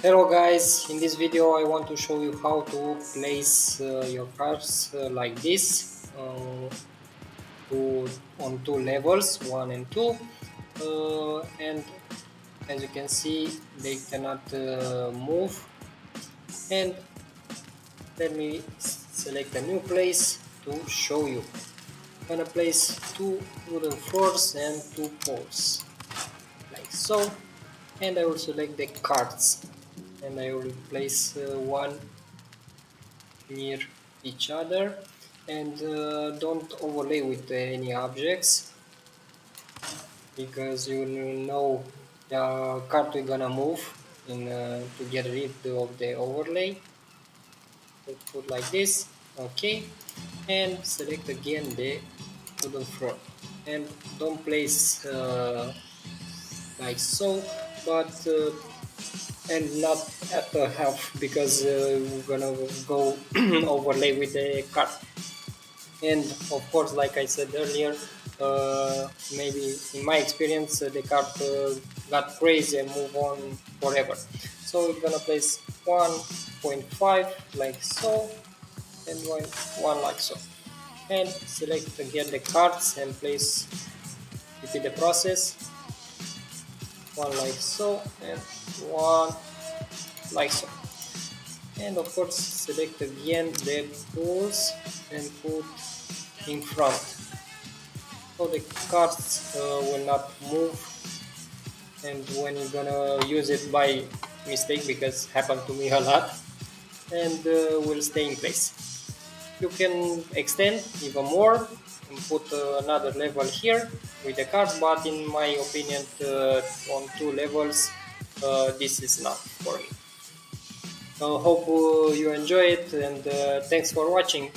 Hello guys, in this video I want to show you how to place your cards like this to, on two levels, 1 and 2, and as you can see they cannot move. And let me select a new place to show you. I'm gonna place two wooden floors and two poles like so, and I will select the cards and I will place one near each other, and don't overlay with any objects because you know the card we're gonna move in to get rid of the overlay. So put like this, okay, and select again the wooden floor, and don't place like so, but and not at the half because we're gonna go overlay with the card. And of course, like I said earlier, maybe in my experience the card got crazy and move on forever. So we're gonna place 1.5 like so, and one like so, and select again the cards and place, repeat the process, one like so and one like so. And of course select again the pools and put in front, so the cards will not move, and when you're gonna use it by mistake, because happened to me a lot, and will stay in place. You can extend even more and put another level here with the cards, but in my opinion on two levels this is not for me. Hope you enjoy it, and thanks for watching.